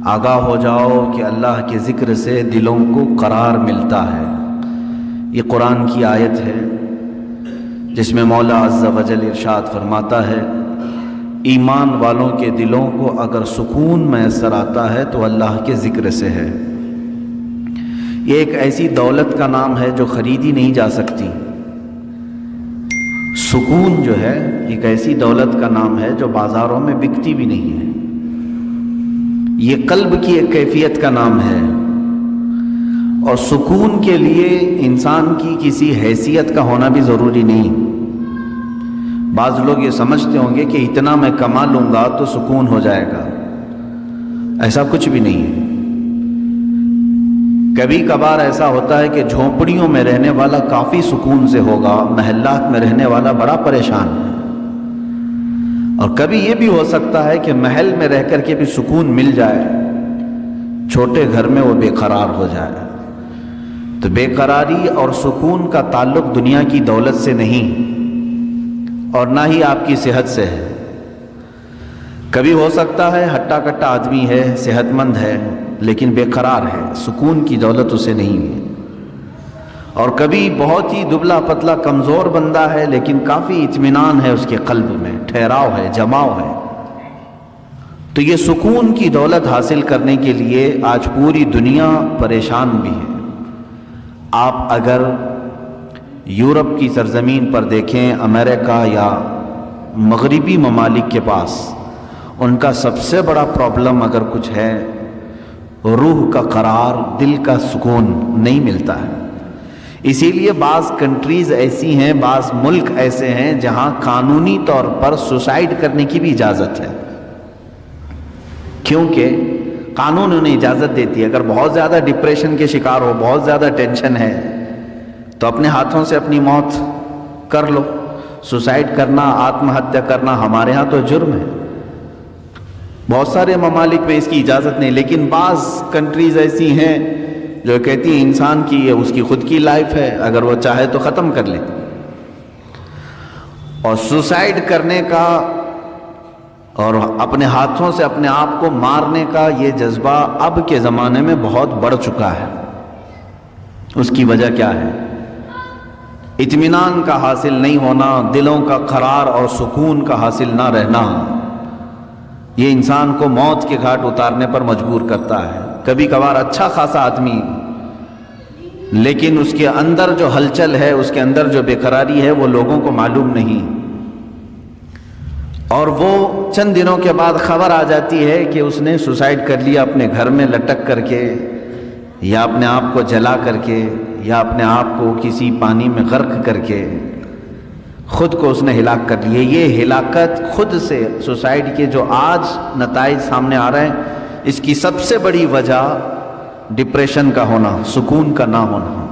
آگاہ ہو جاؤ کہ اللہ کے ذکر سے دلوں کو قرار ملتا ہے۔ یہ قرآن کی آیت ہے جس میں مولا عز و جل ارشاد فرماتا ہے ایمان والوں کے دلوں کو اگر سکون میسر آتا ہے تو اللہ کے ذکر سے ہے۔ یہ ایک ایسی دولت کا نام ہے جو خریدی نہیں جا سکتی۔ سکون جو ہے ایک ایسی دولت کا نام ہے جو بازاروں میں بکتی بھی نہیں ہے۔ یہ قلب کی ایک کیفیت کا نام ہے، اور سکون کے لیے انسان کی کسی حیثیت کا ہونا بھی ضروری نہیں۔ بعض لوگ یہ سمجھتے ہوں گے کہ اتنا میں کما لوں گا تو سکون ہو جائے گا، ایسا کچھ بھی نہیں ہے۔ کبھی کبھار ایسا ہوتا ہے کہ جھونپڑیوں میں رہنے والا کافی سکون سے ہوگا، محلات میں رہنے والا بڑا پریشان ہے، اور کبھی یہ بھی ہو سکتا ہے کہ محل میں رہ کر کے بھی سکون مل جائے، چھوٹے گھر میں وہ بے قرار ہو جائے۔ تو بے قراری اور سکون کا تعلق دنیا کی دولت سے نہیں، اور نہ ہی آپ کی صحت سے ہے۔ کبھی ہو سکتا ہے ہٹا کٹا آدمی ہے، صحت مند ہے، لیکن بے قرار ہے، سکون کی دولت اسے نہیں ہے۔ اور کبھی بہت ہی دبلا پتلا کمزور بندہ ہے، لیکن کافی اطمینان ہے اس کے قلب میں، ٹھہراؤ ہے، جماؤ ہے۔ تو یہ سکون کی دولت حاصل کرنے کے لیے آج پوری دنیا پریشان بھی ہے۔ آپ اگر یورپ کی سرزمین پر دیکھیں، امریکہ یا مغربی ممالک کے پاس ان کا سب سے بڑا پرابلم اگر کچھ ہے، روح کا قرار، دل کا سکون نہیں ملتا ہے۔ اسی لیے بعض کنٹریز ایسی ہیں، بعض ملک ایسے ہیں جہاں قانونی طور پر سوسائیڈ کرنے کی بھی اجازت ہے، کیونکہ قانون انہیں اجازت دیتی ہے۔ اگر بہت زیادہ ڈپریشن کے شکار ہو، بہت زیادہ ٹینشن ہے، تو اپنے ہاتھوں سے اپنی موت کر لو۔ سوسائیڈ کرنا، آتم ہتیا کرنا ہمارے ہاں تو جرم ہے، بہت سارے ممالک میں اس کی اجازت نہیں، لیکن بعض کنٹریز ایسی ہیں جو کہتی ہیں انسان کی یہ اس کی خود کی لائف ہے، اگر وہ چاہے تو ختم کر لے۔ اور سوسائیڈ کرنے کا اور اپنے ہاتھوں سے اپنے آپ کو مارنے کا یہ جذبہ اب کے زمانے میں بہت بڑھ چکا ہے۔ اس کی وجہ کیا ہے؟ اطمینان کا حاصل نہیں ہونا، دلوں کا قرار اور سکون کا حاصل نہ رہنا، یہ انسان کو موت کے گھاٹ اتارنے پر مجبور کرتا ہے۔ کبھی کبھار اچھا خاصا آدمی، لیکن اس کے اندر جو ہلچل ہے، اس کے اندر جو بے قراری ہے، وہ لوگوں کو معلوم نہیں، اور وہ چند دنوں کے بعد خبر آ جاتی ہے کہ اس نے سوسائیڈ کر لیا، اپنے گھر میں لٹک کر کے، یا اپنے آپ کو جلا کر کے، یا اپنے آپ کو کسی پانی میں غرق کر کے خود کو اس نے ہلاک کر لیے۔ یہ ہلاکت خود سے سوسائڈ کے جو آج نتائج سامنے آ رہے ہیں، اس کی سب سے بڑی وجہ ڈپریشن کا ہونا، سکون کا نہ ہونا۔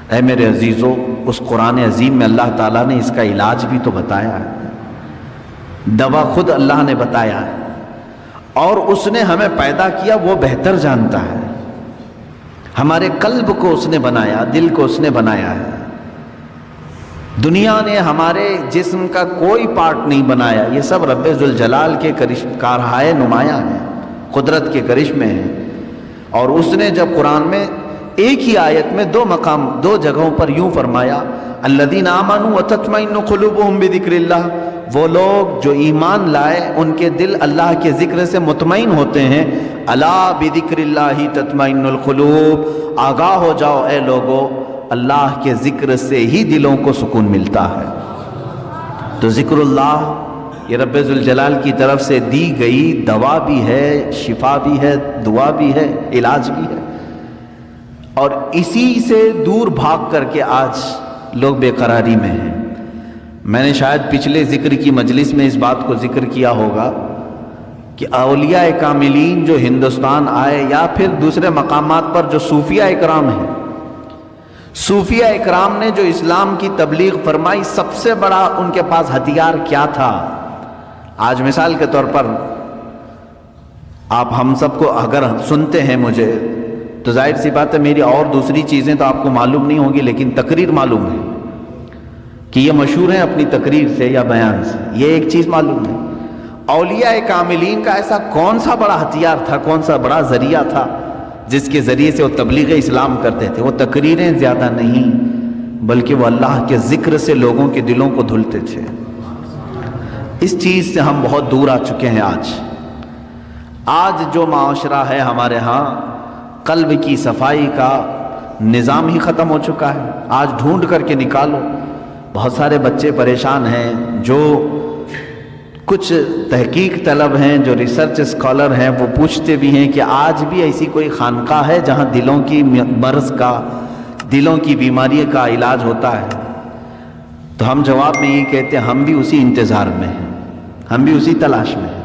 اے میرے عزیزو، اس قرآن عظیم میں اللہ تعالیٰ نے اس کا علاج بھی تو بتایا ہے، دوا خود اللہ نے بتایا ہے، اور اس نے ہمیں پیدا کیا، وہ بہتر جانتا ہے۔ ہمارے قلب کو اس نے بنایا، دل کو اس نے بنایا ہے۔ دنیا نے ہمارے جسم کا کوئی پارٹ نہیں بنایا، یہ سب رب ذوالجلال کے کارہائے نمایاں ہیں، قدرت کے کرشمے ہیں۔ اور اس نے جب قرآن میں ایک ہی آیت میں دو جگہوں پر یوں فرمایا، الذین آمنوا وتطمئن قلوبهم بذکر اللہ، وہ لوگ جو ایمان لائے ان کے دل اللہ کے ذکر سے مطمئن ہوتے ہیں۔ الا بذکر اللہ تطمئن القلوب، آگاہ ہو جاؤ اے لوگو، اللہ کے ذکر سے ہی دلوں کو سکون ملتا ہے۔ تو ذکر اللہ یہ رب ذوالجلال کی طرف سے دی گئی دوا بھی ہے، شفا بھی ہے، دعا بھی ہے، علاج بھی ہے۔ اور اسی سے دور بھاگ کر کے آج لوگ بے قراری میں ہیں۔ میں نے شاید پچھلے ذکر کی مجلس میں اس بات کو ذکر کیا ہوگا کہ اولیاء کاملین جو ہندوستان آئے، یا پھر دوسرے مقامات پر جو صوفیہ اکرام ہیں، صوفیہ اکرام نے جو اسلام کی تبلیغ فرمائی، سب سے بڑا ان کے پاس ہتھیار کیا تھا؟ آج مثال کے طور پر آپ ہم سب کو اگر سنتے ہیں مجھے، تو ظاہر سی بات ہے میری اور دوسری چیزیں تو آپ کو معلوم نہیں ہوں گی، لیکن تقریر معلوم ہے کہ یہ مشہور ہیں اپنی تقریر سے یا بیان سے، یہ ایک چیز معلوم ہے۔ اولیاء کاملین کا ایسا کون سا بڑا ہتھیار تھا، کون سا بڑا ذریعہ تھا جس کے ذریعے سے وہ تبلیغ اسلام کرتے تھے؟ وہ تقریریں زیادہ نہیں، بلکہ وہ اللہ کے ذکر سے لوگوں کے دلوں کو دھلتے تھے۔ اس چیز سے ہم بہت دور آ چکے ہیں۔ آج جو معاشرہ ہے ہمارے ہاں، قلب کی صفائی کا نظام ہی ختم ہو چکا ہے۔ آج ڈھونڈ کر کے نکالو، بہت سارے بچے پریشان ہیں جو کچھ تحقیق طلب ہیں، جو ریسرچ اسکالر ہیں، وہ پوچھتے بھی ہیں کہ آج بھی ایسی کوئی خانقاہ ہے جہاں دلوں کی مرض کا، دلوں کی بیماری کا علاج ہوتا ہے؟ تو ہم جواب میں یہ کہتے ہیں ہم بھی اسی انتظار میں ہیں، ہم بھی اسی تلاش میں ہیں۔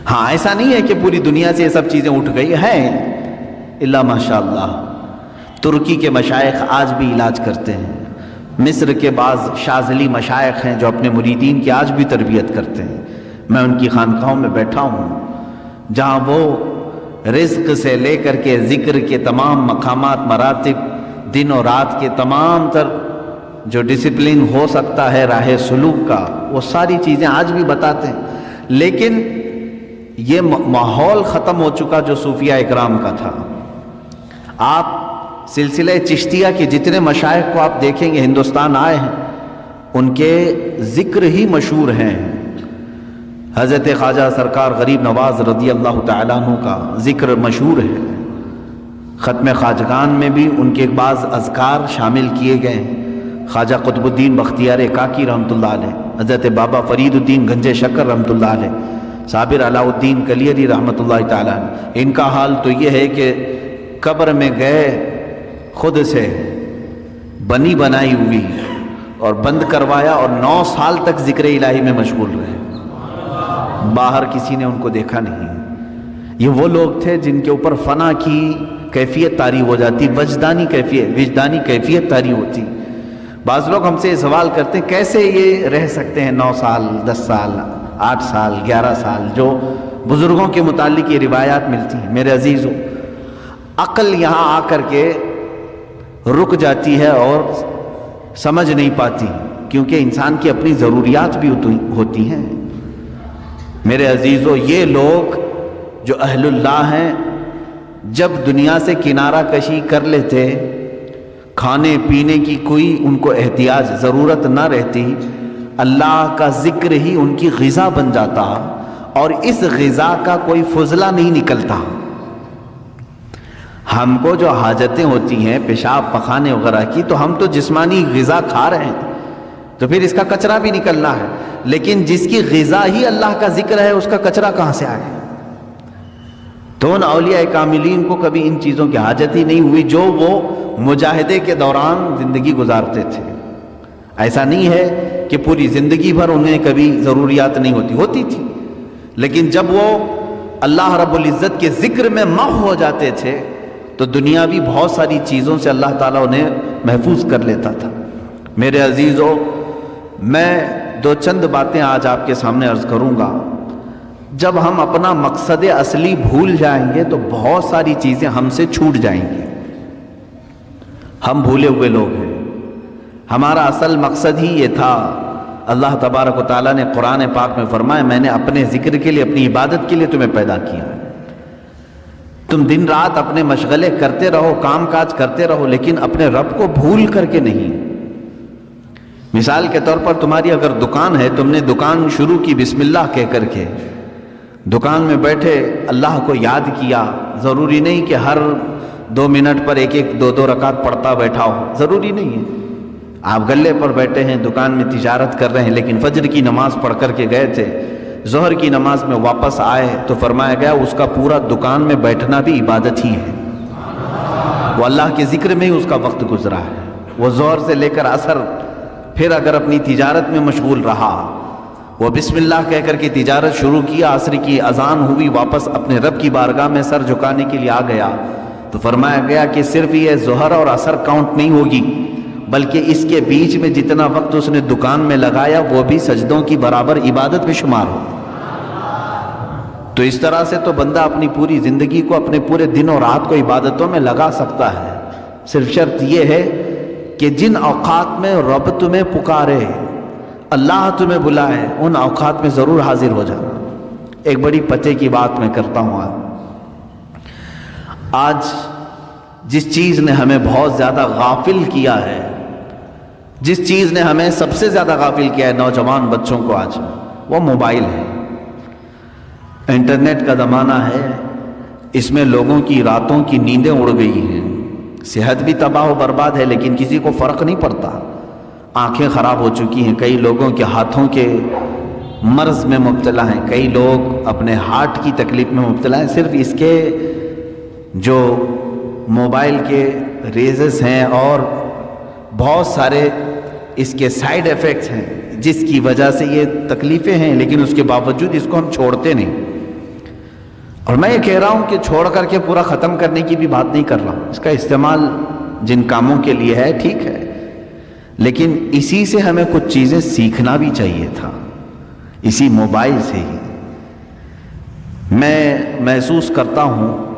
ہاں، ایسا نہیں ہے کہ پوری دنیا سے یہ سب چیزیں اٹھ گئی ہیں، اللہ ماشاء اللہ ترکی کے مشائخ آج بھی علاج کرتے ہیں، مصر کے بعض شاذلی مشائخ ہیں جو اپنے مریدین کی آج بھی تربیت کرتے ہیں۔ میں ان کی خانقاہوں میں بیٹھا ہوں جہاں وہ رزق سے لے کر کے ذکر کے تمام مقامات، مراتب، دن اور رات کے تمام تر جو ڈسپلن ہو سکتا ہے راہ سلوک کا، وہ ساری چیزیں آج بھی بتاتے ہیں۔ لیکن یہ ماحول ختم ہو چکا جو صوفیاء اکرام کا تھا۔ آپ سلسلہ چشتیہ کے جتنے مشائخ کو آپ دیکھیں گے ہندوستان آئے ہیں، ان کے ذکر ہی مشہور ہیں۔ حضرت خواجہ سرکار غریب نواز رضی اللہ تعالیٰ عنہ کا ذکر مشہور ہے۔ ختم خواجگان میں بھی ان کے بعض اذکار شامل کیے گئے ہیں۔ خواجہ قطب الدین بختیار کاکی رحمۃ اللہ علیہ، حضرت بابا فرید الدین گنج شکر رحمۃ اللہ علیہ، صابر علاء الدین کلیری رحمۃ اللہ تعالیٰ عنہ۔ ان کا حال تو یہ ہے کہ قبر میں گئے، خود سے بنی بنائی ہوئی اور بند کروایا، اور 9 سال تک ذکر الہی میں مشغول رہے، باہر کسی نے ان کو دیکھا نہیں۔ یہ وہ لوگ تھے جن کے اوپر فنا کی کیفیت طاری ہو جاتی، وجدانی کیفیت طاری ہوتی۔ بعض لوگ ہم سے یہ سوال کرتے ہیں کیسے یہ رہ سکتے ہیں 9 سال، 10 سال، 8 سال، 11 سال، جو بزرگوں کے متعلق یہ روایات ملتی ہیں۔ میرے عزیزو، عقل یہاں آ کر کے رک جاتی ہے اور سمجھ نہیں پاتی، کیونکہ انسان کی اپنی ضروریات بھی ہوتی ہیں۔ میرے عزیزو، یہ لوگ جو اہل اللہ ہیں، جب دنیا سے کنارہ کشی کر لیتے، کھانے پینے کی کوئی ان کو احتیاج ضرورت نہ رہتی، اللہ کا ذکر ہی ان کی غذا بن جاتا، اور اس غذا کا کوئی فضلہ نہیں نکلتا۔ ہم کو جو حاجتیں ہوتی ہیں پیشاب پخانے وغیرہ کی، تو ہم تو جسمانی غذا کھا رہے ہیں، تو پھر اس کا کچرا بھی نکلنا ہے، لیکن جس کی غذا ہی اللہ کا ذکر ہے، اس کا کچرا کہاں سے آئے؟ تو ان اولیاء کاملین کو کبھی ان چیزوں کی حاجت ہی نہیں ہوئی جو وہ مجاہدے کے دوران زندگی گزارتے تھے۔ ایسا نہیں ہے کہ پوری زندگی بھر انہیں کبھی ضروریات نہیں ہوتی تھی، لیکن جب وہ اللہ رب العزت کے ذکر میں محو ہو جاتے تھے تو دنیاوی بہت ساری چیزوں سے اللہ تعالیٰ انہیں محفوظ کر لیتا تھا۔ میرے عزیزو، میں 2 باتیں آج آپ کے سامنے عرض کروں گا۔ جب ہم اپنا مقصد اصلی بھول جائیں گے تو بہت ساری چیزیں ہم سے چھوٹ جائیں گی۔ ہم بھولے ہوئے لوگ ہیں، ہمارا اصل مقصد ہی یہ تھا۔ اللہ تبارک و تعالیٰ نے قرآن پاک میں فرمایا، میں نے اپنے ذکر کے لیے، اپنی عبادت کے لیے تمہیں پیدا کیا۔ تم دن رات اپنے مشغلے کرتے رہو، کام کاج کرتے رہو، لیکن اپنے رب کو بھول کر کے نہیں۔ مثال کے طور پر تمہاری اگر دکان ہے، تم نے دکان شروع کی بسم اللہ کہہ کر کے، دکان میں بیٹھے اللہ کو یاد کیا۔ ضروری نہیں کہ ہر 2 منٹ پر 1-2 رکعت پڑھتا بیٹھا ہو، ضروری نہیں ہے۔ آپ گلے پر بیٹھے ہیں، دکان میں تجارت کر رہے ہیں، لیکن فجر کی نماز پڑھ کر کے گئے تھے، ظہر کی نماز میں واپس آئے تو فرمایا گیا اس کا پورا دکان میں بیٹھنا بھی عبادت ہی ہے، وہ اللہ کے ذکر میں ہی اس کا وقت گزرا ہے۔ وہ ظہر سے لے کر عصر پھر اگر اپنی تجارت میں مشغول رہا، وہ بسم اللہ کہہ کر کے تجارت شروع کیا، عصر کی اذان ہوئی، واپس اپنے رب کی بارگاہ میں سر جھکانے کے لیے آ گیا، تو فرمایا گیا کہ صرف یہ ظہر اور عصر کاؤنٹ نہیں ہوگی، بلکہ اس کے بیچ میں جتنا وقت اس نے دکان میں لگایا وہ بھی سجدوں کی برابر عبادت میں شمار ہو۔ تو اس طرح سے تو بندہ اپنی پوری زندگی کو، اپنے پورے دن اور رات کو عبادتوں میں لگا سکتا ہے۔ صرف شرط یہ ہے کہ جن اوقات میں رب تمہیں پکارے، اللہ تمہیں بلائے ان اوقات میں ضرور حاضر ہو جانا۔ ایک بڑی پتے کی بات میں کرتا ہوں، آج جس چیز نے ہمیں بہت زیادہ غافل کیا ہے، جس چیز نے ہمیں سب سے زیادہ غافل کیا ہے نوجوان بچوں کو، آج وہ موبائل ہے۔ انٹرنیٹ کا زمانہ ہے، اس میں لوگوں کی راتوں کی نیندیں اڑ گئی ہیں، صحت بھی تباہ و برباد ہے، لیکن کسی کو فرق نہیں پڑتا۔ آنکھیں خراب ہو چکی ہیں، کئی لوگوں کے ہاتھوں کے مرض میں مبتلا ہیں، کئی لوگ اپنے ہارٹ کی تکلیف میں مبتلا ہیں، صرف اس کے جو موبائل کے ریزز ہیں اور بہت سارے اس کے سائیڈ ایفیکٹس ہیں جس کی وجہ سے یہ تکلیفیں ہیں، لیکن اس کے باوجود اس کو ہم چھوڑتے نہیں۔ اور میں یہ کہہ رہا ہوں کہ چھوڑ کر کے پورا ختم کرنے کی بھی بات نہیں کر رہا ہوں، اس کا استعمال جن کاموں کے لیے ہے ٹھیک ہے، لیکن اسی سے ہمیں کچھ چیزیں سیکھنا بھی چاہیے تھا، اسی موبائل سے ہی۔ میں محسوس کرتا ہوں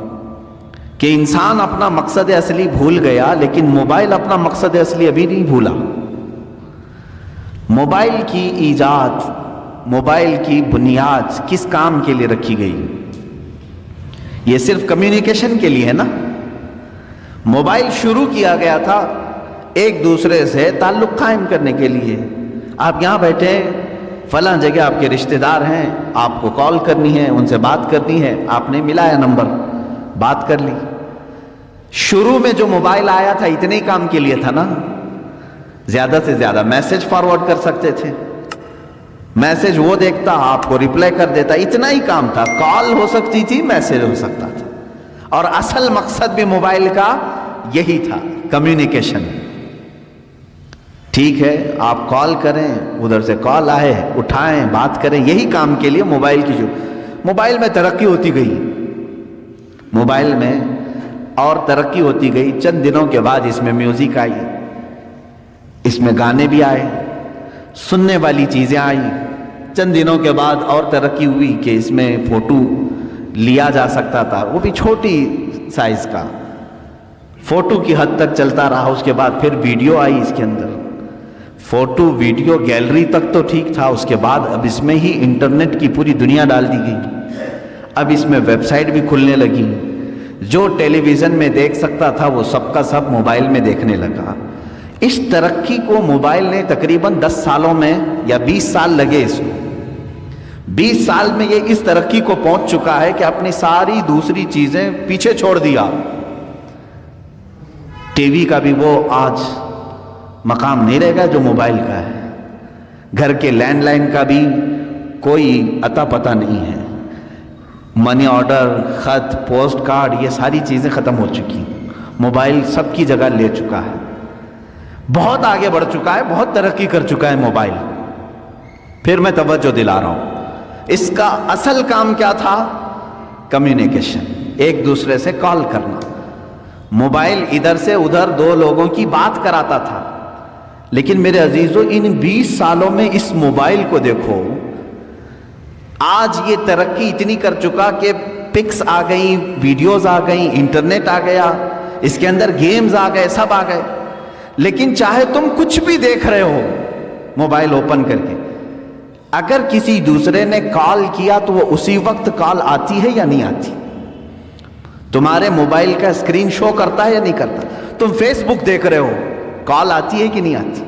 کہ انسان اپنا مقصد اصلی بھول گیا، لیکن موبائل اپنا مقصد اصلی ابھی نہیں بھولا۔ موبائل کی ایجاد، موبائل کی بنیاد کس کام کے لیے رکھی گئی؟ یہ صرف کمیونیکیشن کے لیے ہے نا۔ موبائل شروع کیا گیا تھا ایک دوسرے سے تعلق قائم کرنے کے لیے۔ آپ یہاں بیٹھے ہیں، فلاں جگہ آپ کے رشتہ دار ہیں، آپ کو کال کرنی ہے، ان سے بات کرنی ہے، آپ نے ملایا نمبر، بات کر لی۔ شروع میں جو موبائل آیا تھا اتنے ہی کام کے لیے تھا نا، زیادہ سے زیادہ میسج فارورڈ کر سکتے تھے، میسج وہ دیکھتا آپ کو ریپلائی کر دیتا، اتنا ہی کام تھا۔ کال ہو سکتی تھی، میسج ہو سکتا تھا، اور اصل مقصد بھی موبائل کا یہی تھا، کمیونیکیشن۔ ٹھیک ہے، آپ کال کریں، ادھر سے کال آئے اٹھائیں، بات کریں، یہی کام کے لیے موبائل کی موبائل میں ترقی ہوتی گئی، موبائل میں اور ترقی ہوتی گئی۔ چند دنوں کے بعد اس میں میوزک آئی، اس میں گانے بھی آئے، سننے والی چیزیں آئیں۔ چند دنوں کے بعد اور ترقی ہوئی کہ اس میں فوٹو لیا جا سکتا تھا، وہ بھی چھوٹی سائز کا، فوٹو کی حد تک چلتا رہا۔ اس کے بعد پھر ویڈیو آئی اس کے اندر، فوٹو ویڈیو گیلری تک تو ٹھیک تھا، اس کے بعد اب اس میں ہی انٹرنیٹ کی پوری دنیا ڈال دی گئی۔ اب اس میں ویب سائٹ بھی کھلنے لگی، جو ٹیلی ویژن میں دیکھ سکتا تھا وہ سب کا سب موبائل میں دیکھنے لگا۔ اس ترقی کو موبائل نے تقریباً 10 سالوں میں یا 20 سال لگے، اس کو 20 سال میں یہ اس ترقی کو پہنچ چکا ہے کہ اپنی ساری دوسری چیزیں پیچھے چھوڑ دیا۔ ٹی وی کا بھی وہ آج مقام نہیں رہے گا جو موبائل کا ہے، گھر کے لینڈ لائن کا بھی کوئی اتا پتہ نہیں ہے، منی آرڈر، خط، پوسٹ کارڈ، یہ ساری چیزیں ختم ہو چکی، موبائل سب کی جگہ لے چکا ہے، بہت آگے بڑھ چکا ہے، بہت ترقی کر چکا ہے موبائل۔ پھر میں توجہ دلا رہا ہوں، اس کا اصل کام کیا تھا؟ کمیونیکیشن، ایک دوسرے سے کال کرنا۔ موبائل ادھر سے ادھر دو لوگوں کی بات کراتا تھا، لیکن میرے عزیزو ان 20 سالوں میں اس موبائل کو دیکھو، آج یہ ترقی اتنی کر چکا کہ پکس آ گئی، ویڈیوز آ گئی، انٹرنیٹ آ گیا، اس کے اندر گیمز آ گئے، سب آ گئے، لیکن چاہے تم کچھ بھی دیکھ رہے ہو موبائل اوپن کر کے، اگر کسی دوسرے نے کال کیا تو وہ اسی وقت کال آتی ہے یا نہیں آتی؟ تمہارے موبائل کا اسکرین شو کرتا ہے یا نہیں کرتا؟ تم فیس بک دیکھ رہے ہو، کال آتی ہے کہ نہیں آتی؟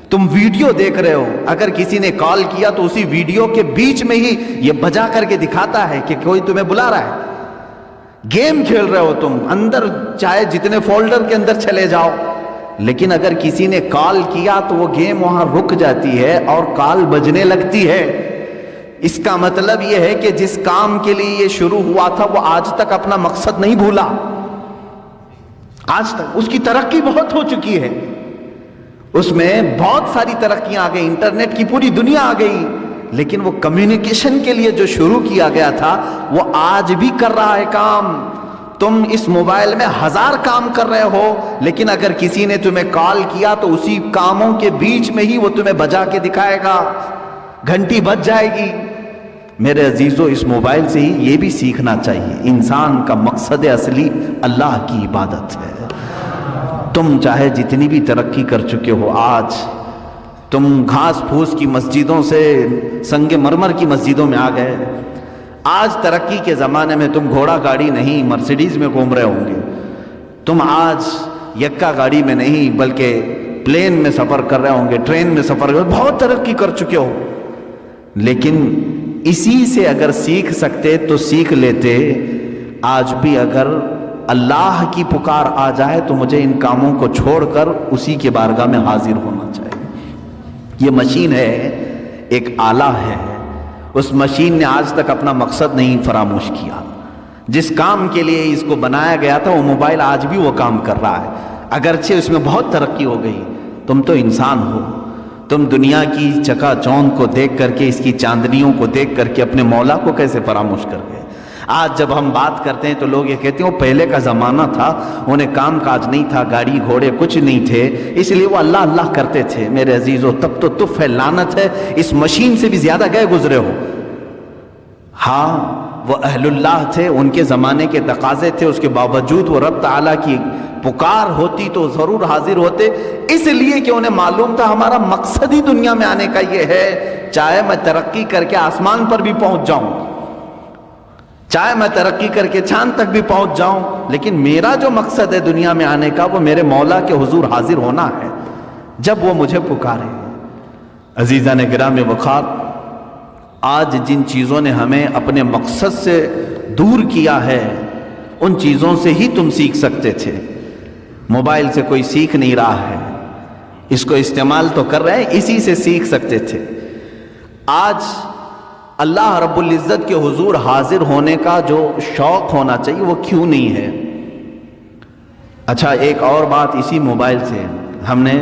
تم ویڈیو دیکھ رہے ہو، اگر کسی نے کال کیا تو اسی ویڈیو کے بیچ میں ہی یہ بجا کر کے دکھاتا ہے کہ کوئی تمہیں بلا رہا ہے۔ گیم کھیل رہے ہو تم، اندر چاہے جتنے فولڈر کے اندر چلے جاؤ، لیکن اگر کسی نے کال کیا تو وہ گیم وہاں رک جاتی ہے اور کال بجنے لگتی ہے۔ اس کا مطلب یہ ہے کہ جس کام کے لیے یہ شروع ہوا تھا وہ آج تک اپنا مقصد نہیں بھولا، آج تک اس کی ترقی بہت ہو چکی ہے، اس میں بہت ساری ترقیاں آ گئی، انٹرنیٹ کی پوری دنیا آ گئی، لیکن وہ کمیونیکیشن کے لیے جو شروع کیا گیا تھا وہ آج بھی کر رہا ہے کام۔ تم اس موبائل میں 1000 کام کر رہے ہو، لیکن اگر کسی نے تمہیں کال کیا تو اسی کاموں کے بیچ میں ہی وہ تمہیں بجا کے دکھائے گا، گھنٹی بج جائے گی۔ میرے عزیزو، اس موبائل سے ہی یہ بھی سیکھنا چاہیے، انسان کا مقصد اصلی اللہ کی عبادت ہے۔ تم چاہے جتنی بھی ترقی کر چکے ہو، آج تم گھاس پھوس کی مسجدوں سے سنگ مرمر کی مسجدوں میں آ گئے. آج ترقی کے زمانے میں تم گھوڑا گاڑی نہیں مرسیڈیز میں گھوم رہے ہوں گے. تم آج یکا گاڑی میں نہیں بلکہ پلین میں سفر کر رہے ہوں گے, ٹرین میں سفر کر رہے ہوں گے, بہت ترقی کر چکے ہو. لیکن اسی سے اگر سیکھ سکتے تو سیکھ لیتے. آج بھی اگر اللہ کی پکار آ جائے تو مجھے ان کاموں کو چھوڑ کر اسی کے بارگاہ میں حاضر ہونا چاہیے. یہ مشین ہے, ایک آلہ ہے. اس مشین نے آج تک اپنا مقصد نہیں فراموش کیا. جس کام کے لیے اس کو بنایا گیا تھا وہ موبائل آج بھی وہ کام کر رہا ہے. اگرچہ اس میں بہت ترقی ہو گئی. تم تو انسان ہو, تم دنیا کی چکا چوند کو دیکھ کر کے, اس کی چاندنیوں کو دیکھ کر کے اپنے مولا کو کیسے فراموش کر گئے. آج جب ہم بات کرتے ہیں تو لوگ یہ کہتے ہیں وہ پہلے کا زمانہ تھا, انہیں کام کاج نہیں تھا, گاڑی گھوڑے کچھ نہیں تھے, اس لیے وہ اللہ اللہ کرتے تھے. میرے عزیزو, تب تو تف ہے, لعنت ہے, اس مشین سے بھی زیادہ گئے گزرے ہو. ہاں وہ اہل اللہ تھے, ان کے زمانے کے تقاضے تھے, اس کے باوجود وہ رب تعالیٰ کی پکار ہوتی تو ضرور حاضر ہوتے, اس لیے کہ انہیں معلوم تھا ہمارا مقصد ہی دنیا میں آنے کا یہ ہے. چاہے میں ترقی کر کے آسمان پر بھی پہنچ جاؤں, چاہے میں ترقی کر کے چاند تک بھی پہنچ جاؤں, لیکن میرا جو مقصد ہے دنیا میں آنے کا وہ میرے مولا کے حضور حاضر ہونا ہے جب وہ مجھے پکارے. عزیزان گرام وقار, آج جن چیزوں نے ہمیں اپنے مقصد سے دور کیا ہے ان چیزوں سے ہی تم سیکھ سکتے تھے. موبائل سے کوئی سیکھ نہیں رہا ہے, اس کو استعمال تو کر رہے ہیں, اسی سے سیکھ سکتے تھے. آج اللہ رب العزت کے حضور حاضر ہونے کا جو شوق ہونا چاہیے وہ کیوں نہیں ہے؟ اچھا, ایک اور بات اسی موبائل سے ہم نے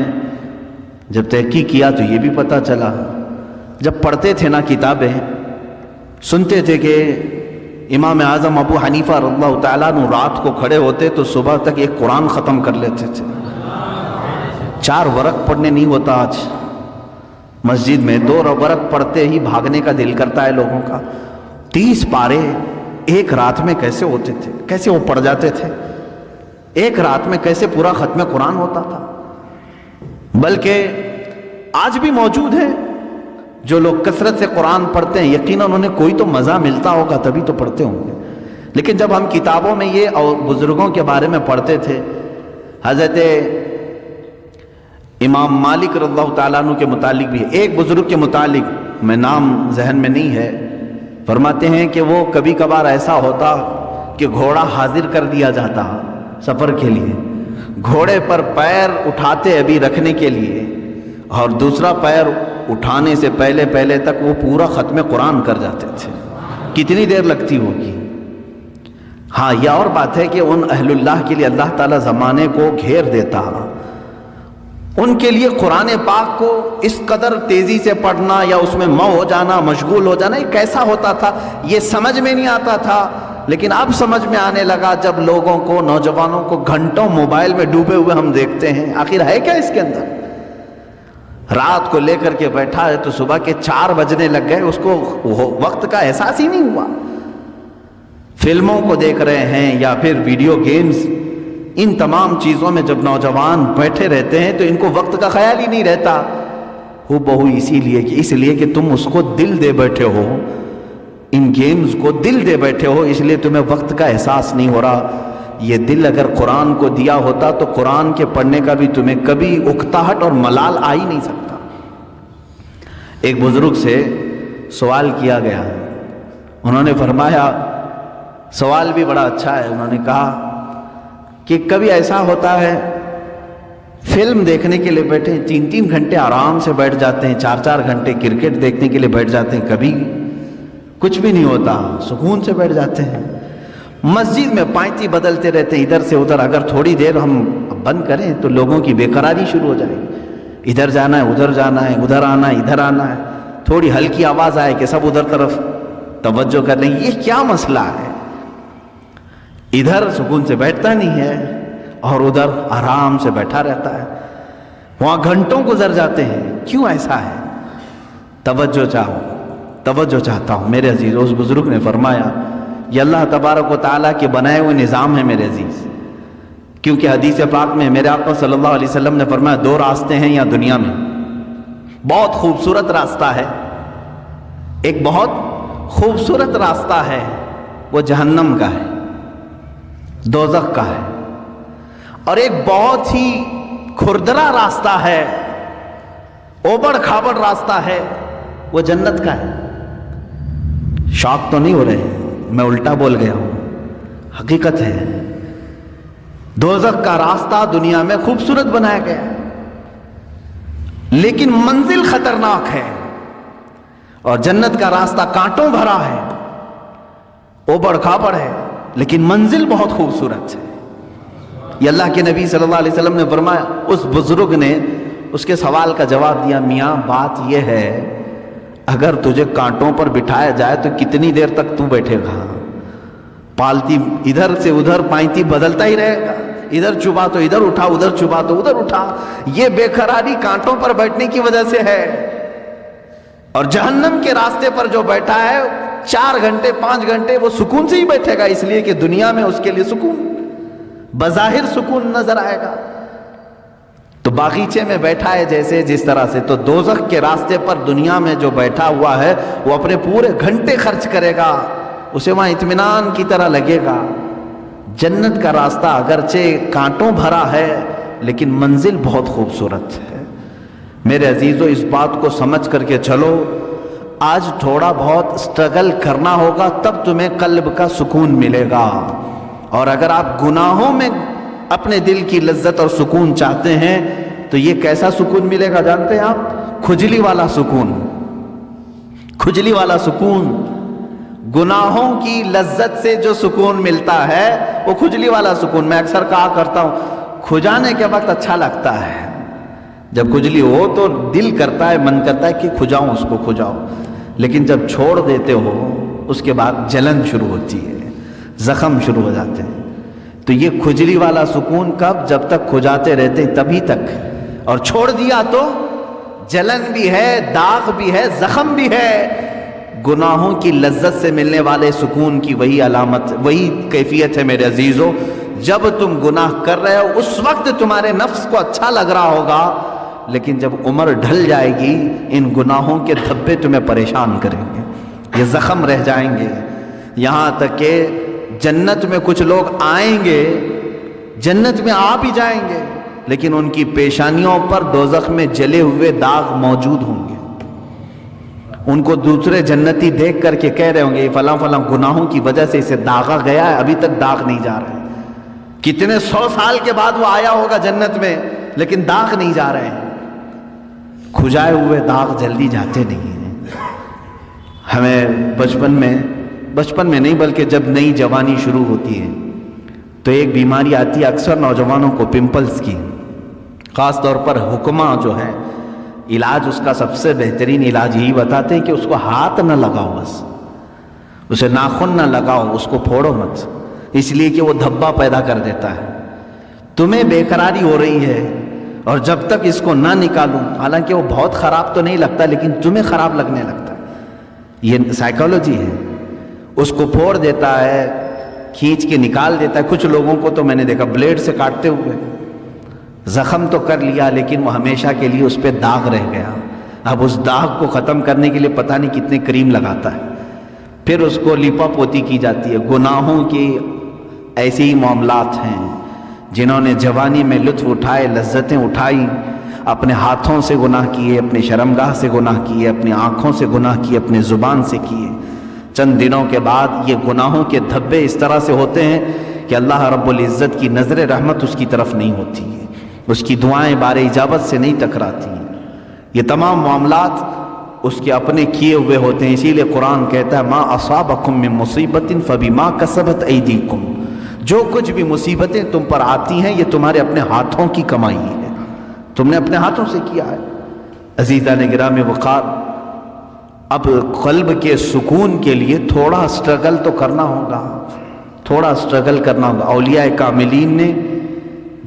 جب تحقیق کیا تو یہ بھی پتہ چلا, جب پڑھتے تھے نا کتابیں, سنتے تھے کہ امام اعظم ابو حنیفہ رضی اللہ تعالیٰ عنہ رات کو کھڑے ہوتے تو صبح تک ایک قرآن ختم کر لیتے تھے. 4 ورق پڑھنے نہیں ہوتا آج مسجد میں, 2 ورق پڑھتے ہی بھاگنے کا دل کرتا ہے لوگوں کا. 30 پارے ایک رات میں کیسے ہوتے تھے, کیسے وہ پڑھ جاتے تھے, ایک رات میں کیسے پورا ختم قرآن ہوتا تھا. بلکہ آج بھی موجود ہے جو لوگ کثرت سے قرآن پڑھتے ہیں, یقیناً انہیں کوئی تو مزہ ملتا ہوگا تبھی تو پڑھتے ہوں گے. لیکن جب ہم کتابوں میں یہ اور بزرگوں کے بارے میں پڑھتے تھے, حضرت امام مالک رضی اللہ تعالیٰ عنہ کے متعلق بھی, ایک بزرگ کے متعلق میں نام ذہن میں نہیں ہے, فرماتے ہیں کہ وہ کبھی کبھار ایسا ہوتا کہ گھوڑا حاضر کر دیا جاتا سفر کے لیے, گھوڑے پر پیر اٹھاتے ابھی رکھنے کے لیے, اور دوسرا پیر اٹھانے سے پہلے پہلے تک وہ پورا ختم قرآن کر جاتے تھے. کتنی دیر لگتی ہوگی؟ ہاں, یہ اور بات ہے کہ ان اہل اللہ کے لیے اللہ تعالیٰ زمانے کو گھیر دیتا, ان کے لیے قرآن پاک کو اس قدر تیزی سے پڑھنا یا اس میں ہو جانا, مشغول ہو جانا, یہ کیسا ہوتا تھا یہ سمجھ میں نہیں آتا تھا. لیکن اب سمجھ میں آنے لگا جب لوگوں کو, نوجوانوں کو گھنٹوں موبائل میں ڈوبے ہوئے ہم دیکھتے ہیں. آخر ہے کیا اس کے اندر؟ رات کو لے کر کے بیٹھا ہے تو صبح کے 4 بجنے لگ گئے, اس کو وقت کا احساس ہی نہیں ہوا. فلموں کو دیکھ رہے ہیں یا پھر ویڈیو گیمز, ان تمام چیزوں میں جب نوجوان بیٹھے رہتے ہیں تو ان کو وقت کا خیال ہی نہیں رہتا. ہو بہو اس لیے کہ تم اس کو دل دے بیٹھے ہو, ان گیمز کو دل دے بیٹھے ہو, اس لیے تمہیں وقت کا احساس نہیں ہو رہا. یہ دل اگر قرآن کو دیا ہوتا تو قرآن کے پڑھنے کا بھی تمہیں کبھی اکتاہٹ اور ملال آ ہی نہیں سکتا. ایک بزرگ سے سوال کیا گیا, انہوں نے فرمایا, سوال بھی بڑا اچھا ہے, انہوں نے کہا کہ کبھی ایسا ہوتا ہے فلم دیکھنے کے لیے بیٹھے 3-3 گھنٹے آرام سے بیٹھ جاتے ہیں, 4-4 گھنٹے کرکٹ دیکھنے کے لیے بیٹھ جاتے ہیں, کبھی کچھ بھی نہیں ہوتا, سکون سے بیٹھ جاتے ہیں. مسجد میں پائتی بدلتے رہتے ہیں ادھر سے ادھر. اگر تھوڑی دیر ہم بند کریں تو لوگوں کی بے قراری شروع ہو جائے گی, ادھر جانا ہے ادھر جانا ہے, ادھر آنا ہے ادھر آنا ہے, تھوڑی ہلکی آواز آئے کہ سب ادھر طرف توجہ کر لیں. یہ کیا مسئلہ ہے؟ ادھر سکون سے بیٹھتا نہیں ہے اور ادھر آرام سے بیٹھا رہتا ہے, وہاں گھنٹوں گزر جاتے ہیں. کیوں ایسا ہے؟ توجہ چاہتا ہوں. میرے عزیز, اس بزرگ نے فرمایا یہ اللہ تبارک و تعالیٰ کے بنائے ہوئے نظام ہے میرے عزیز. کیونکہ حدیث پاک میں میرے آقا صلی اللہ علیہ وسلم نے فرمایا 2 راستے ہیں یا دنیا میں, بہت خوبصورت راستہ ہے، ایک بہت خوبصورت راستہ ہے، وہ جہنم کا ہے، دوزخ کا ہے، اور ایک بہت ہی کھردرا راستہ ہے، اوبڑ کھابڑ راستہ ہے، وہ جنت کا ہے۔ شاک تو نہیں ہو رہے، میں الٹا بول گیا ہوں، حقیقت ہے۔ دوزخ کا راستہ دنیا میں خوبصورت بنایا گیا ہے، لیکن منزل خطرناک ہے، اور جنت کا راستہ کانٹوں بھرا ہے، اوبڑ کھابڑ ہے، لیکن منزل بہت خوبصورت ہے۔ یہ اللہ کے نبی صلی اللہ علیہ وسلم نے فرمایا، اس بزرگ نے اس کے سوال کا جواب دیا، میاں بات یہ ہے اگر تجھے کانٹوں پر بٹھایا جائے تو کتنی دیر تک تو بیٹھے گا؟ پالتی ادھر سے ادھر پائنتی بدلتا ہی رہے گا، ادھر چبا تو ادھر اٹھا، ادھر چبا تو ادھر اٹھا۔ یہ بے قراری کانٹوں پر بیٹھنے کی وجہ سے ہے، اور جہنم کے راستے پر جو بیٹھا ہے 4 گھنٹے 5 گھنٹے وہ سکون سے ہی بیٹھے گا، اس لیے کہ دنیا میں اس کے لیے سکون، بظاہر سکون نظر آئے گا، تو باغیچے میں بیٹھا ہے جیسے جس طرح سے، تو دوزخ کے راستے پر دنیا میں جو بیٹھا ہوا ہے وہ اپنے پورے گھنٹے خرچ کرے گا، اسے وہاں اطمینان کی طرح لگے گا۔ جنت کا راستہ اگرچہ کانٹوں بھرا ہے لیکن منزل بہت خوبصورت ہے۔ میرے عزیزو، اس بات کو سمجھ کر کے چلو، آج تھوڑا بہت سٹرگل کرنا ہوگا تب تمہیں قلب کا سکون ملے گا، اور اگر آپ گناہوں میں اپنے دل کی لذت اور سکون چاہتے ہیں تو یہ کیسا سکون ملے گا جانتے ہیں آپ؟ کھجلی والا سکون، کھجلی والا سکون۔ گناہوں کی لذت سے جو سکون ملتا ہے وہ کھجلی والا سکون۔ میں اکثر کہا کرتا ہوں، کھجانے کے وقت اچھا لگتا ہے، جب کھجلی ہو تو دل کرتا ہے، من کرتا ہے کہ کھجاؤں، اس کو کھجاؤ، لیکن جب چھوڑ دیتے ہو اس کے بعد جلن شروع ہوتی ہے، زخم شروع ہو جاتے ہیں۔ تو یہ کھجلی والا سکون کب؟ جب تک کھجاتے رہتے تبھی تک، اور چھوڑ دیا تو جلن بھی ہے، داغ بھی ہے، زخم بھی ہے۔ گناہوں کی لذت سے ملنے والے سکون کی وہی علامت، وہی کیفیت ہے میرے عزیزو۔ جب تم گناہ کر رہے ہو اس وقت تمہارے نفس کو اچھا لگ رہا ہوگا، لیکن جب عمر ڈھل جائے گی ان گناہوں کے دھبے تمہیں پریشان کریں گے، یہ زخم رہ جائیں گے۔ یہاں تک کہ جنت میں کچھ لوگ آئیں گے، جنت میں آ بھی جائیں گے، لیکن ان کی پیشانیوں پر دوزخ میں جلے ہوئے داغ موجود ہوں گے۔ ان کو دوسرے جنتی دیکھ کر کے کہہ رہے ہوں گے، یہ فلاں فلاں گناہوں کی وجہ سے اسے داغا گیا ہے، ابھی تک داغ نہیں جا رہا ہے۔ کتنے 100 سال کے بعد وہ آیا ہوگا جنت میں، لیکن داغ نہیں جا رہے ہیں۔ کھجائے ہوئے داغ جلدی جاتے نہیں ہیں۔ ہمیں بچپن میں نہیں بلکہ جب نئی جوانی شروع ہوتی ہے تو ایک بیماری آتی ہے اکثر نوجوانوں کو، پمپلز کی، خاص طور پر حکمہ جو ہے، علاج اس کا سب سے بہترین علاج یہی بتاتے ہیں کہ اس کو ہاتھ نہ لگاؤ، بس اسے ناخن نہ لگاؤ، اس کو پھوڑو مت، اس لیے کہ وہ دھبا پیدا کر دیتا ہے۔ تمہیں بے قراری ہو رہی ہے، اور جب تک اس کو نہ نکالوں، حالانکہ وہ بہت خراب تو نہیں لگتا لیکن تمہیں خراب لگنے لگتا ہے، یہ سائیکالوجی ہے۔ اس کو پھوڑ دیتا ہے، کھینچ کے نکال دیتا ہے۔ کچھ لوگوں کو تو میں نے دیکھا بلیڈ سے کاٹتے ہوئے، زخم تو کر لیا لیکن وہ ہمیشہ کے لیے اس پہ داغ رہ گیا۔ اب اس داغ کو ختم کرنے کے لیے پتہ نہیں کتنے کریم لگاتا ہے، پھر اس کو لیپا پوتی کی جاتی ہے۔ گناہوں کی ایسے ہی معاملات ہیں، جنہوں نے جوانی میں لطف اٹھائے، لذتیں اٹھائی، اپنے ہاتھوں سے گناہ کیے، اپنے شرمگاہ سے گناہ کیے، اپنی آنکھوں سے گناہ کیے، اپنے زبان سے کیے، چند دنوں کے بعد یہ گناہوں کے دھبے اس طرح سے ہوتے ہیں کہ اللہ رب العزت کی نظر رحمت اس کی طرف نہیں ہوتی ہے، اس کی دعائیں بار اجابت سے نہیں ٹکراتی ہیں۔ یہ تمام معاملات اس کے اپنے کیے ہوئے ہوتے ہیں، اسی لیے قرآن کہتا ہے ما اصابکم من مصیبت فبما کسبت ایدیکم، جو کچھ بھی مصیبتیں تم پر آتی ہیں یہ تمہارے اپنے ہاتھوں کی کمائی ہے، تم نے اپنے ہاتھوں سے کیا ہے۔ عزیزان گرامی وقار، اب قلب کے سکون کے لیے تھوڑا سٹرگل تو کرنا ہوگا، تھوڑا سٹرگل کرنا ہوگا۔ اولیاء کاملین نے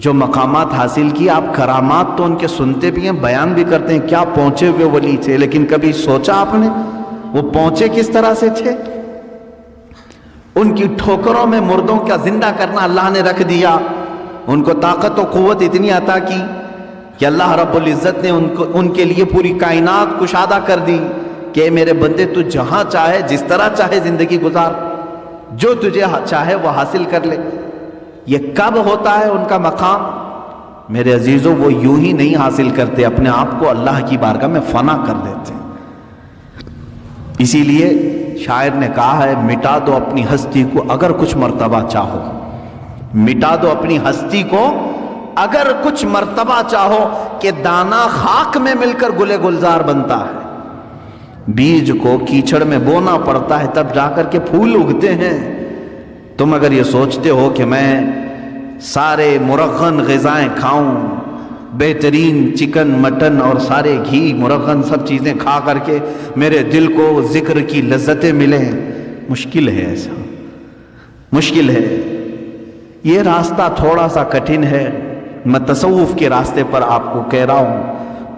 جو مقامات حاصل کی، آپ کرامات تو ان کے سنتے بھی ہیں، بیان بھی کرتے ہیں، کیا پہنچے ہوئے ولی تھے، لیکن کبھی سوچا آپ نے وہ پہنچے کس طرح سے تھے؟ ان کی ٹھوکروں میں مردوں کا زندہ کرنا اللہ نے رکھ دیا، ان کو طاقت و قوت اتنی عطا کی کہ اللہ رب العزت نے ان کے لیے پوری کائنات کشادہ کر دی کہ میرے بندے تو جہاں چاہے جس طرح چاہے زندگی گزار، جو تجھے چاہے وہ حاصل کر لے۔ یہ کب ہوتا ہے ان کا مقام؟ میرے عزیزوں، وہ یوں ہی نہیں حاصل کرتے، اپنے آپ کو اللہ کی بارگاہ میں فنا کر دیتے ہیں۔ اسی لیے شاعر نے کہا ہے، مٹا دو اپنی ہستی کو اگر کچھ مرتبہ چاہو، مٹا دو اپنی ہستی کو اگر کچھ مرتبہ چاہو، کہ دانا خاک میں مل کر گلے گلزار بنتا ہے۔ بیج کو کیچڑ میں بونا پڑتا ہے تب جا کر کے پھول اگتے ہیں۔ تم اگر یہ سوچتے ہو کہ میں سارے مرغن غذائیں کھاؤں، بہترین چکن مٹن اور سارے گھی مرغن سب چیزیں کھا کر کے میرے دل کو ذکر کی لذتیں ملیں، مشکل ہے، ایسا مشکل ہے۔ یہ راستہ تھوڑا سا کٹھن ہے۔ میں تصوف کے راستے پر آپ کو کہہ رہا ہوں،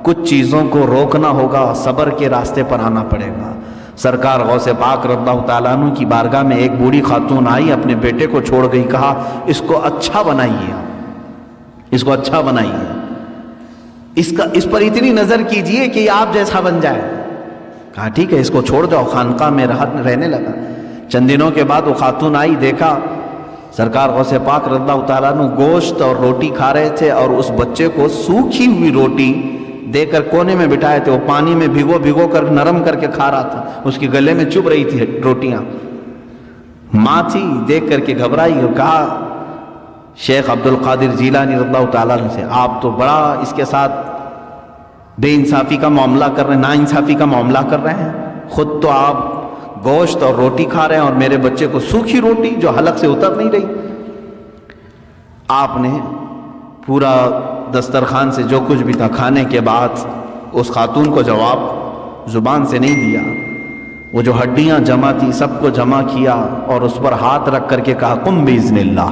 کچھ چیزوں کو روکنا ہوگا، صبر کے راستے پر آنا پڑے گا۔ سرکار غوث پاک رضی اللہ تعالیٰ عنہ کی بارگاہ میں ایک بوڑھی خاتون آئی، اپنے بیٹے کو چھوڑ گئی، کہا اس کو اچھا بنائیے، اس کو اچھا بنائیے، اس پر اتنی نظر کیجئے کہ یہ آپ جیسا بن جائے۔ کہا ٹھیک ہے، اس کو چھوڑ جاؤ۔ خانقاہ میں رہنے لگا۔ چند دنوں کے بعد وہ خاتون آئی، دیکھا سرکار غوث پاک رضی اللہ تعالیٰ عنہ گوشت اور روٹی کھا رہے تھے، اور اس بچے کو سوکھی ہوئی روٹی دے کر کونے میں بٹھائے تھے، وہ پانی میں بھگو کر نرم کر کے کھا رہا تھا، اس کے گلے میں چبھ رہی تھی روٹیاں۔ ماں تھی، دیکھ کر کے گھبرائی اور کہا شیخ عبد القادر جیلانی رضی اللہ تعالیٰ عنہ سے، آپ تو بڑا اس کے ساتھ بے انصافی کا معاملہ کر رہے ہیں، نا انصافی کا معاملہ کر رہے ہیں۔ خود تو آپ گوشت اور روٹی کھا رہے ہیں، اور میرے بچے کو سوکھی روٹی جو حلق سے اتر نہیں رہی۔ آپ نے پورا دسترخوان سے جو کچھ بھی تھا کھانے کے بعد اس خاتون کو جواب زبان سے نہیں دیا، وہ جو ہڈیاں جمع تھی سب کو جمع کیا اور اس پر ہاتھ رکھ کر کے کہا قم باذن اللہ،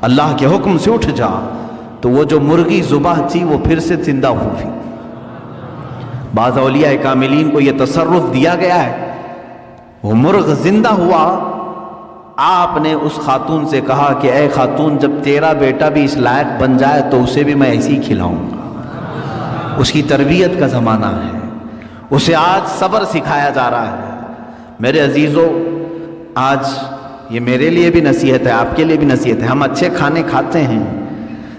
اللہ کے حکم سے اٹھ جا۔ تو وہ جو مرغی ذبح تھی وہ پھر سے زندہ ہوئی۔ بعض اولیاء کاملین کو یہ تصرف دیا گیا ہے، وہ مرغ زندہ ہوا۔ آپ نے اس خاتون سے کہا کہ اے خاتون، جب تیرا بیٹا بھی اس لائق بن جائے تو اسے بھی میں ایسے ہی کھلاؤں گا۔ اس کی تربیت کا زمانہ ہے، اسے آج صبر سکھایا جا رہا ہے۔ میرے عزیزوں، آج یہ میرے لیے بھی نصیحت ہے، آپ کے لیے بھی نصیحت ہے۔ ہم اچھے کھانے کھاتے ہیں،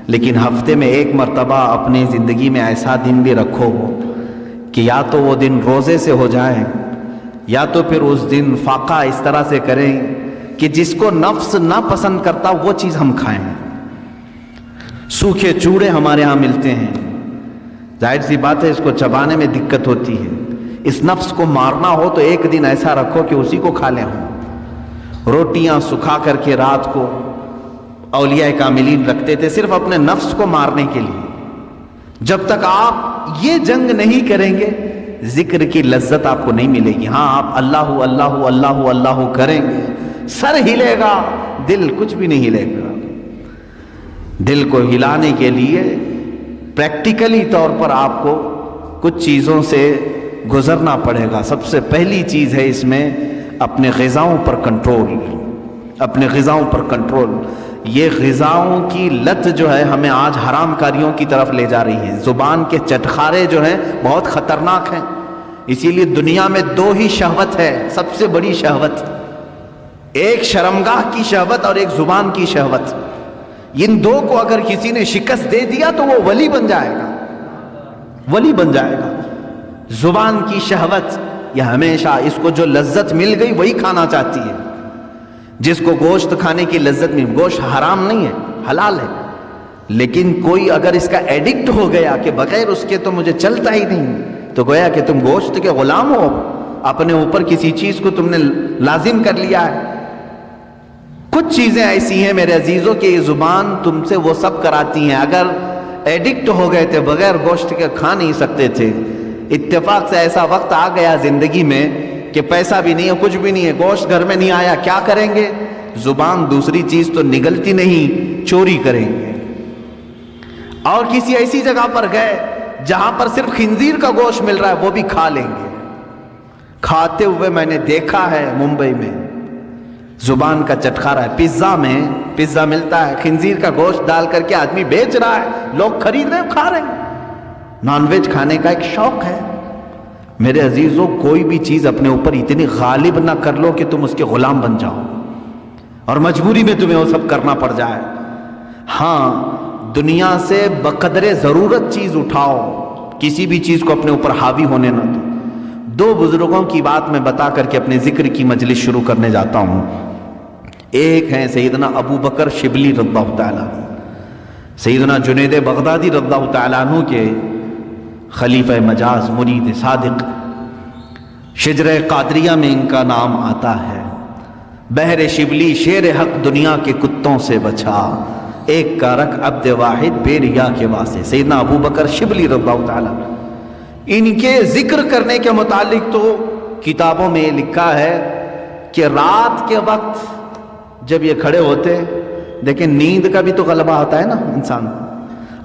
لیکن ہفتے میں ایک مرتبہ اپنی زندگی میں ایسا دن بھی رکھو کہ یا تو وہ دن روزے سے ہو جائے، یا تو پھر اس دن فاقہ اس طرح سے کریں کہ جس کو نفس نہ پسند کرتا وہ چیز ہم کھائیں۔ سوکھے چوڑے ہمارے ہاں ملتے ہیں، ظاہر سی بات ہے اس کو چبانے میں دقت ہوتی ہے۔ اس نفس کو مارنا ہو تو ایک دن ایسا رکھو کہ اسی کو کھا لیں۔ روٹیاں سکھا کر کے رات کو اولیاء کاملین رکھتے تھے صرف اپنے نفس کو مارنے کے لیے۔ جب تک آپ یہ جنگ نہیں کریں گے، ذکر کی لذت آپ کو نہیں ملے گی۔ ہاں، آپ اللہ اللہ اللہ اللہ کریں گے، سر ہلے گا، دل کچھ بھی نہیں ہلے گا۔ دل کو ہلانے کے لیے پریکٹیکلی طور پر آپ کو کچھ چیزوں سے گزرنا پڑے گا۔ سب سے پہلی چیز ہے اس میں اپنے غذاؤں پر کنٹرول، اپنے غذاؤں پر کنٹرول۔ یہ غذاؤں کی لت جو ہے ہمیں آج حرام کاریوں کی طرف لے جا رہی ہے۔ زبان کے چٹخارے جو ہیں بہت خطرناک ہیں۔ اسی لیے دنیا میں دو ہی شہوت ہے، سب سے بڑی شہوت، ایک شرمگاہ کی شہوت اور ایک زبان کی شہوت۔ ان دو کو اگر کسی نے شکست دے دیا تو وہ ولی بن جائے گا، ولی بن جائے گا۔ زبان کی شہوت یہ ہمیشہ اس کو جو لذت مل گئی وہی کھانا چاہتی ہے۔ جس کو گوشت کھانے کی لذت نہیں، گوشت حرام نہیں ہے، حلال ہے، لیکن کوئی اگر اس کا ایڈکٹ ہو گیا کہ بغیر اس کے تو مجھے چلتا ہی نہیں، تو گویا کہ تم گوشت کے غلام ہو، اپنے اوپر کسی چیز کو تم نے لازم کر لیا ہے۔ کچھ چیزیں ایسی ہیں میرے عزیزوں کہ یہ زبان تم سے وہ سب کراتی ہیں۔ اگر ایڈکٹ ہو گئے تھے، بغیر گوشت کے کھا نہیں سکتے تھے، اتفاق سے ایسا وقت آ گیا زندگی میں کہ پیسہ بھی نہیں ہے، کچھ بھی نہیں ہے، گوشت گھر میں نہیں آیا، کیا کریں گے؟ زبان دوسری چیز تو نگلتی نہیں، چوری کریں گے۔ اور کسی ایسی جگہ پر گئے جہاں پر صرف خنزیر کا گوشت مل رہا ہے، وہ بھی کھا لیں گے۔ کھاتے ہوئے میں نے دیکھا ہے ممبئی میں، زبان کا چٹخارا ہے۔ پیزا ملتا ہے، خنزیر کا گوشت ڈال کر کے آدمی بیچ رہا ہے، لوگ خرید رہے ہیں، کھا رہے ہیں۔ نان ویج کھانے کا ایک شوق ہے۔ میرے عزیزوں، کوئی بھی چیز اپنے اوپر اتنی غالب نہ کر لو کہ تم اس کے غلام بن جاؤ اور مجبوری میں تمہیں وہ سب کرنا پڑ جائے۔ ہاں، دنیا سے بقدر ضرورت چیز اٹھاؤ، کسی بھی چیز کو اپنے اوپر حاوی ہونے نہ دو۔ دو بزرگوں کی بات میں بتا کر کے اپنے ذکر کی مجلس شروع کرنے جاتا ہوں۔ ایک ہیں سیدنا ابو بکر شبلی رضی اللہ تعالیٰ عنہ، سیدنا جنید بغدادی رضی اللہ تعالیٰ عنہ کے خلیفہ مجاز، مرید صادق۔ شجرہ قادریہ میں ان کا نام آتا ہے۔ بحر شبلی شیر حق دنیا کے کتوں سے بچا، ایک کا رکھ عبد واحد بے ریا کے واسطے۔ سیدنا ابو بکر شبلی رضی اللہ تعالیٰ عنہ، ان کے ذکر کرنے کے متعلق تو کتابوں میں لکھا ہے کہ رات کے وقت جب یہ کھڑے ہوتے، دیکھیں نیند کا بھی تو غلبہ ہوتا ہے نا انسان کو۔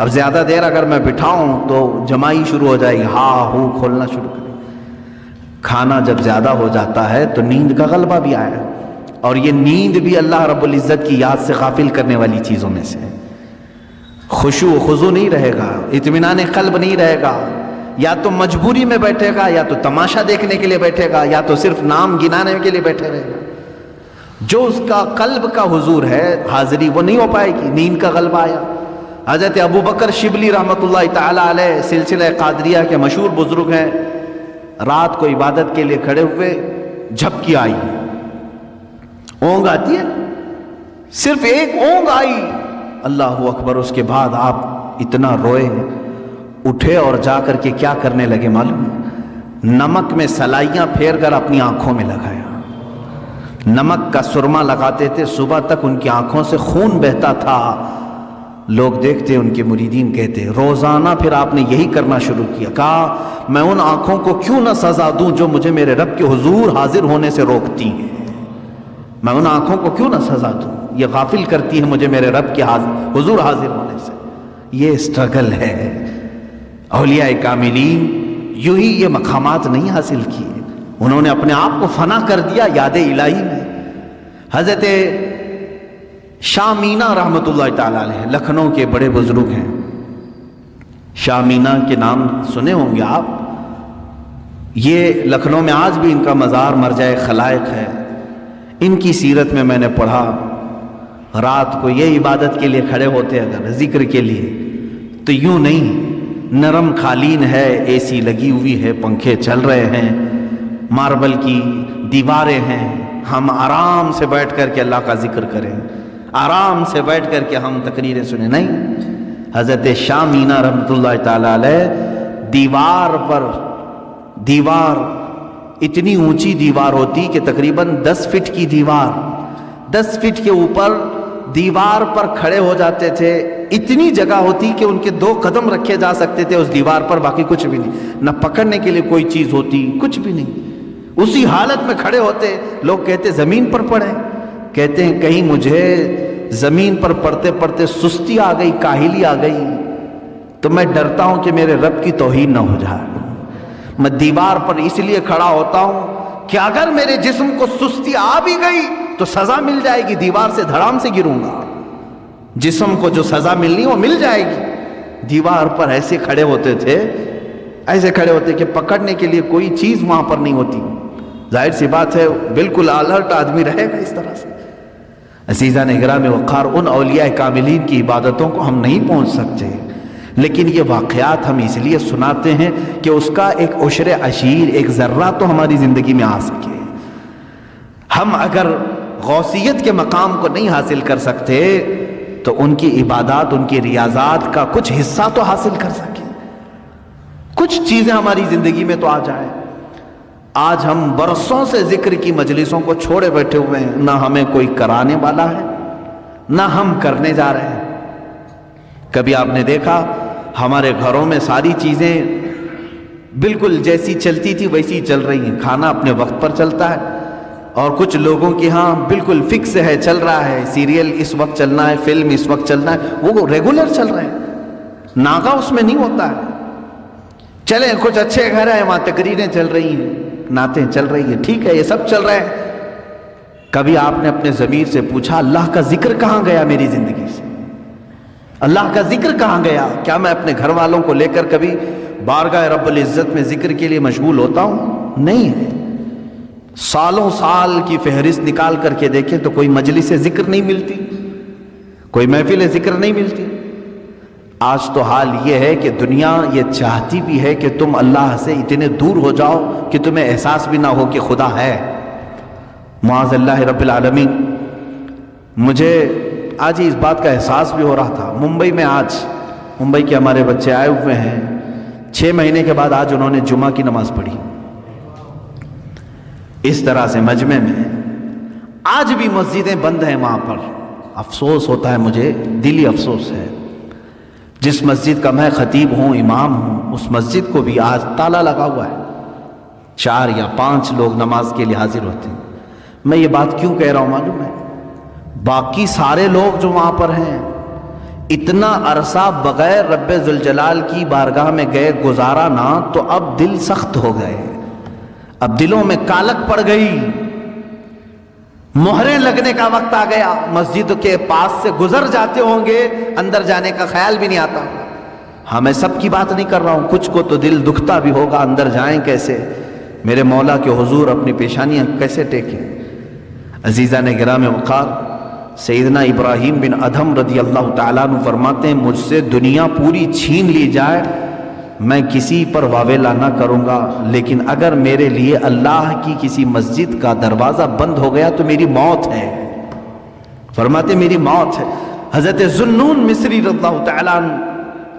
اب زیادہ دیر اگر میں بٹھاؤں تو جمائی شروع ہو جائے گی، ہاں ہو کھولنا شروع کرے۔ کھانا جب زیادہ ہو جاتا ہے تو نیند کا غلبہ بھی آیا، اور یہ نیند بھی اللہ رب العزت کی یاد سے غافل کرنے والی چیزوں میں سے۔ خشوع و خضوع نہیں رہے گا، اطمینان قلب نہیں رہے گا، یا تو مجبوری میں بیٹھے گا، یا تو تماشا دیکھنے کے لیے بیٹھے گا، یا تو صرف نام گنانے کے لیے بیٹھے رہے گا۔ جو اس کا قلب کا حضور ہے، حاضری، وہ نہیں ہو پائے گی۔ نیند کا غلبہ آیا۔ حضرت ابو بکر شبلی رحمۃ اللہ تعالیٰ علیہ سلسلہ قادریہ کے مشہور بزرگ ہیں۔ رات کو عبادت کے لیے کھڑے ہوئے، جھپکی آئی، اونگ آتی ہے، صرف ایک اونگ آئی، اللہ اکبر۔ اس کے بعد آپ اتنا روئے، اٹھے اور جا کر کے کیا کرنے لگے معلوم؟ نمک میں سلائیاں پھیر کر اپنی آنکھوں میں لگایا۔ نمک کا سرما لگاتے تھے، صبح تک ان کی آنکھوں سے خون بہتا تھا۔ لوگ دیکھتے، ان کے مریدین کہتے، روزانہ پھر آپ نے یہی کرنا شروع کیا۔ کہا میں ان آنکھوں کو کیوں نہ سزا دوں جو مجھے میرے رب کے حضور حاضر ہونے سے روکتی ہیں، میں ان آنکھوں کو کیوں نہ سزا دوں، یہ غافل کرتی ہے مجھے میرے رب کے حضور حاضر ہونے سے۔ یہ سٹرگل ہے۔ اولیاء کاملین یوں ہی یہ مقامات نہیں حاصل کیے، انہوں نے اپنے آپ کو فنا کر دیا یاد الہی میں۔ حضرت شاہ مینا رحمۃ اللہ تعالیٰ علیہ لکھنؤ کے بڑے بزرگ ہیں۔ شاہ مینا کے نام سنے ہوں گے آپ۔ یہ لکھنؤ میں آج بھی ان کا مزار مرجع خلائق ہے۔ ان کی سیرت میں میں نے پڑھا، رات کو یہ عبادت کے لیے کھڑے ہوتے اگر ذکر کے لیے تو یوں نہیں، نرم قالین ہے، اے سی لگی ہوئی ہے، پنکھے چل رہے ہیں، ماربل کی دیواریں ہیں، ہم آرام سے بیٹھ کر کے اللہ کا ذکر کریں، آرام سے بیٹھ کر کے ہم تقریریں سنیں۔ نہیں، حضرت شاہ مینا رحمۃ اللہ تعالیٰ علیہ دیوار اتنی اونچی دیوار ہوتی کہ تقریباً 10 فٹ کی دیوار، 10 فٹ کے اوپر دیوار پر کھڑے ہو جاتے تھے۔ اتنی جگہ ہوتی کہ ان کے 2 قدم رکھے جا سکتے تھے اس دیوار پر، باقی کچھ بھی نہیں، نہ پکڑنے کے لیے کوئی چیز ہوتی، کچھ بھی نہیں۔ اسی حالت میں کھڑے ہوتے، لوگ کہتے زمین پر پڑے، کہتے ہیں کہیں مجھے زمین پر پڑھتے پڑھتے سستی آ گئی، کاہلی آ گئی تو میں ڈرتا ہوں کہ میرے رب کی توہین نہ ہو جائے۔ میں دیوار پر اس لیے کھڑا ہوتا ہوں کہ اگر میرے جسم کو سستی آ بھی گئی تو سزا مل جائے گی، دیوار سے دھڑام سے گروں گا، جسم کو جو سزا ملنی وہ مل جائے گی۔ دیوار پر ایسے کھڑے ہوتے تھے، ایسے کھڑے ہوتے کہ پکڑنے کے لیے کوئی چیز وہاں پر نہیں ہوتی۔ ظاہر سی بات ہے بالکل الرٹ آدمی رہے گا اس طرح سے۔ عزیزان اکرام وقار، ان اولیاء کاملین کی عبادتوں کو ہم نہیں پہنچ سکتے، لیکن یہ واقعات ہم اس لیے سناتے ہیں کہ اس کا ایک عشر عشیر، ایک ذرہ تو ہماری زندگی میں آ سکے۔ ہم اگر غوثیت کے مقام کو نہیں حاصل کر سکتے تو ان کی عبادات، ان کی ریاضات کا کچھ حصہ تو حاصل کر سکیں، کچھ چیزیں ہماری زندگی میں تو آ جائیں۔ آج ہم برسوں سے ذکر کی مجلسوں کو چھوڑے بیٹھے ہوئے ہیں، نہ ہمیں کوئی کرانے والا ہے نہ ہم کرنے جا رہے ہیں۔ کبھی آپ نے دیکھا ہمارے گھروں میں ساری چیزیں بالکل جیسی چلتی تھی ویسی چل رہی ہیں، کھانا اپنے وقت پر چلتا ہے، اور کچھ لوگوں کی ہاں بالکل فکس ہے، چل رہا ہے، سیریل اس وقت چلنا ہے، فلم اس وقت چلنا ہے، وہ ریگولر چل رہے ہیں، ناغہ اس میں نہیں ہوتا ہے۔ چلیں کچھ اچھے گھر ہیں وہاں تقریریں چل رہی ہیں، نعتیں چل رہی ہیں، ٹھیک ہے، یہ سب چل رہے ہیں۔ کبھی آپ نے اپنے ضمیر سے پوچھا اللہ کا ذکر کہاں گیا میری زندگی سے؟ اللہ کا ذکر کہاں گیا؟ کیا میں اپنے گھر والوں کو لے کر کبھی بارگاہ رب العزت میں ذکر کے لیے مشغول ہوتا ہوں؟ نہیں ہے۔ سالوں سال کی فہرست نکال کر کے دیکھیں تو کوئی مجلس ذکر نہیں ملتی، کوئی محفل ذکر نہیں ملتی۔ آج تو حال یہ ہے کہ دنیا یہ چاہتی بھی ہے کہ تم اللہ سے اتنے دور ہو جاؤ کہ تمہیں احساس بھی نہ ہو کہ خدا ہے۔ معاذ اللہ رب العالمین۔ مجھے آج ہی اس بات کا احساس بھی ہو رہا تھا۔ ممبئی میں آج ممبئی کے ہمارے بچے آئے ہوئے ہیں، 6 مہینے کے بعد آج انہوں نے جمعہ کی نماز پڑھی۔ اس طرح سے مجمع میں آج بھی مسجدیں بند ہیں وہاں پر۔ افسوس ہوتا ہے مجھے، دلی افسوس ہے۔ جس مسجد کا میں خطیب ہوں، امام ہوں، اس مسجد کو بھی آج تالا لگا ہوا ہے، 4 یا 5 لوگ نماز کے لیے حاضر ہوتے ہیں۔ میں یہ بات کیوں کہہ رہا ہوں معلوم ہے؟ باقی سارے لوگ جو وہاں پر ہیں اتنا عرصہ بغیر رب ذوالجلال کی بارگاہ میں گئے گزارا نہ، تو اب دل سخت ہو گئے، اب دلوں میں کالک پڑ گئی، مہریں لگنے کا وقت آ گیا۔ مسجد کے پاس سے گزر جاتے ہوں گے، اندر جانے کا خیال بھی نہیں آتا۔ ہاں میں سب کی بات نہیں کر رہا ہوں، کچھ کو تو دل دکھتا بھی ہوگا، اندر جائیں کیسے، میرے مولا کے حضور اپنی پیشانیاں کیسے ٹیکیں۔ عزیزان گرام وقار، سیدنا ابراہیم بن ادھم رضی اللہ تعالیٰ عنہ فرماتے ہیں، مجھ سے دنیا پوری چھین لی جائے میں کسی پر واویلا نہ کروں گا، لیکن اگر میرے لیے اللہ کی کسی مسجد کا دروازہ بند ہو گیا تو میری موت ہے۔ فرماتے میری موت ہے۔ حضرت ذوالنون مصری رضی اللہ تعالیٰ عنہ،